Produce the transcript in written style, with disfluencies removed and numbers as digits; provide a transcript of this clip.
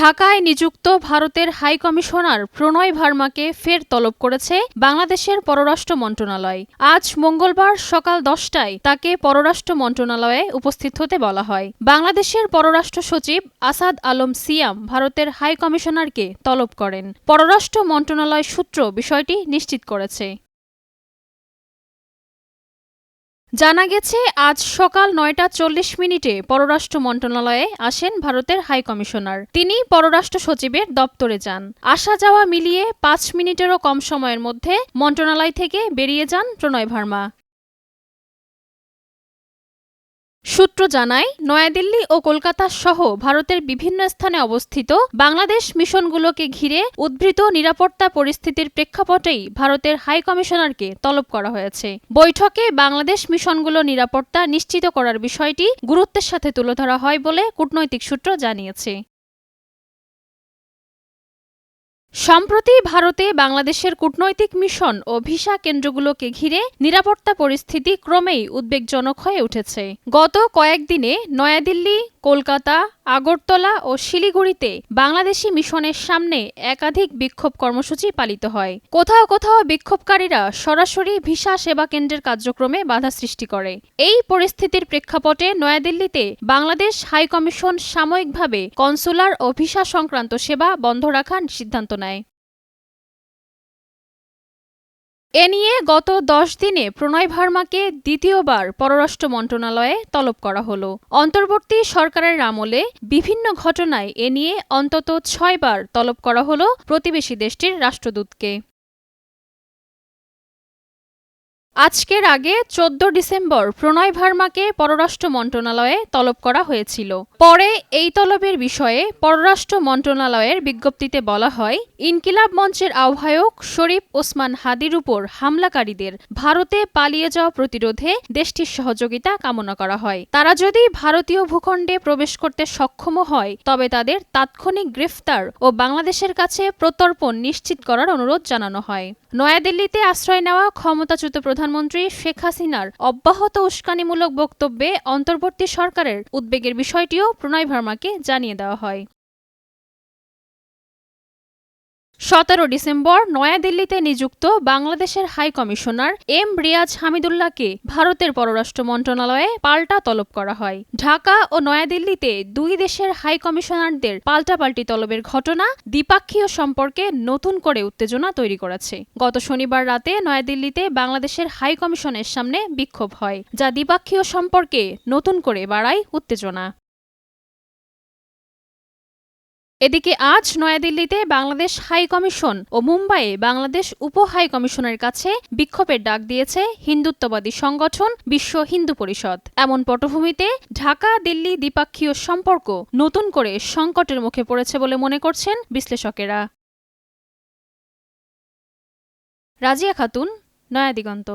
ঢাকায় নিযুক্ত ভারতের হাই কমিশনার প্রণয় ভার্মাকে ফের তলব করেছে বাংলাদেশের পররাষ্ট্র মন্ত্রণালয়। আজ মঙ্গলবার সকাল 10টায় তাকে পররাষ্ট্র মন্ত্রণালয়ে উপস্থিত হতে বলা হয়। বাংলাদেশের পররাষ্ট্র সচিব আসাদ আলম সিয়াম ভারতের হাই কমিশনারকে তলব করেন। পররাষ্ট্র মন্ত্রণালয় সূত্র বিষয়টি নিশ্চিত করেছে। জানা গেছে, আজ সকাল 9টা 40 মিনিটে পররাষ্ট্র মন্ত্রণালয়ে আসেন ভারতের হাই কমিশনার। তিনি পররাষ্ট্র সচিবের দপ্তরে যান। আসা যাওয়া মিলিয়ে 5 মিনিটেরও কম সময়ের মধ্যে মন্ত্রণালয় থেকে বেরিয়ে যান প্রণয় ভার্মা। সূত্র জানায়, নয়াদিল্লি ও কলকাতা সহ ভারতের বিভিন্ন স্থানে অবস্থিত বাংলাদেশ মিশনগুলোকে ঘিরে উদ্ভূত নিরাপত্তা পরিস্থিতির প্রেক্ষাপটেই ভারতের হাই কমিশনারকে তলব করা হয়েছে। বৈঠকে বাংলাদেশ মিশনগুলোর নিরাপত্তা নিশ্চিত করার বিষয়টি গুরুত্বের সাথে তুলে ধরা হয় বলে কূটনৈতিক সূত্র জানিয়েছে। সম্প্রতি ভারতে বাংলাদেশের কূটনৈতিক মিশন ও ভিসা কেন্দ্রগুলোকে ঘিরে নিরাপত্তা পরিস্থিতি ক্রমেই উদ্বেগজনক হয়ে উঠেছে। গত কয়েকদিনে নয়াদিল্লি, কলকাতা, আগরতলা ও শিলিগুড়িতে বাংলাদেশি মিশনের সামনে একাধিক বিক্ষোভ কর্মসূচি পালিত হয়। কোথাও কোথাও বিক্ষোভকারীরা সরাসরি ভিসা সেবা কেন্দ্রের কার্যক্রমে বাধা সৃষ্টি করে। এই পরিস্থিতির প্রেক্ষাপটে নয়াদিল্লিতে বাংলাদেশ হাই কমিশন সাময়িকভাবে কনসুলার ও ভিসা সংক্রান্ত সেবা বন্ধ রাখার সিদ্ধান্ত নেয়। এ নিয়ে গত 10 দিনে প্রণয় ভার্মাকে দ্বিতীয়বার পররাষ্ট্র মন্ত্রণালয়ে তলব করা হলো। অন্তর্বর্তী সরকারের আমলে বিভিন্ন ঘটনায় এ নিয়ে অন্তত 6 বার তলব করা হলো প্রতিবেশী দেশটির রাষ্ট্রদূতকে। আজকের আগে 14 ডিসেম্বর প্রণয় ভার্মাকে পররাষ্ট্র মন্ত্রণালয়ে তলব করা হয়েছিল। পরে এই তলবের বিষয়ে পররাষ্ট্র মন্ত্রণালয়ের বিজ্ঞপ্তিতে বলা হয়, ইনকিলাব মঞ্চের আহ্বায়ক শরীফ ওসমান হাদির উপর হামলাকারীদের ভারতে পালিয়ে যাওয়া প্রতিরোধে দেশটির সহযোগিতা কামনা করা হয়। তারা যদি ভারতীয় ভূখণ্ডে প্রবেশ করতে সক্ষম হয় তবে তাদের তাৎক্ষণিক গ্রেফতার ও বাংলাদেশের কাছে প্রত্যর্পণ নিশ্চিত করার অনুরোধ জানানো হয়। নয়াদিল্লিতে আশ্রয় নেওয়া ক্ষমতাচ্যুত প্রধানমন্ত্রী শেখ হাসিনার অব্যাহত উস্কানিমূলক বক্তব্যে অন্তর্বর্তী সরকারের উদ্বেগের বিষয়টিও প্রণয় ভার্মাকে জানিয়ে দেওয়া হয়। 17 ডিসেম্বর নয়াদিল্লিতে নিযুক্ত বাংলাদেশের হাই কমিশনার এম রিয়াজ হামিদুল্লাহকে ভারতের পররাষ্ট্র মন্ত্রণালয়ে পাল্টা তলব করা হয়। ঢাকা ও নয়াদিল্লিতে দুই দেশের হাই কমিশনারদের পাল্টাপাল্টি তলবের ঘটনা দ্বিপাক্ষীয় সম্পর্কে নতুন করে উত্তেজনা তৈরি করেছে। গত শনিবার রাতে নয়াদিল্লিতে বাংলাদেশের হাই কমিশনের সামনে বিক্ষোভ হয়, যা দ্বিপাক্ষীয় সম্পর্কে নতুন করে বাড়ায় উত্তেজনা। এদিকে আজ নয়াদিল্লিতে বাংলাদেশ হাই কমিশন ও মুম্বাইয়ে বাংলাদেশ উপ হাই কমিশনের কাছে বিক্ষোভের ডাক দিয়েছে হিন্দুত্ববাদী সংগঠন বিশ্ব হিন্দু পরিষদ। এমন পটভূমিতে ঢাকা দিল্লি দ্বিপাক্ষীয় সম্পর্ক নতুন করে সংকটের মুখে পড়েছে বলে মনে করছেন বিশ্লেষকেরা। রাজিয়া খাতুন, নয়াদিগন্ত।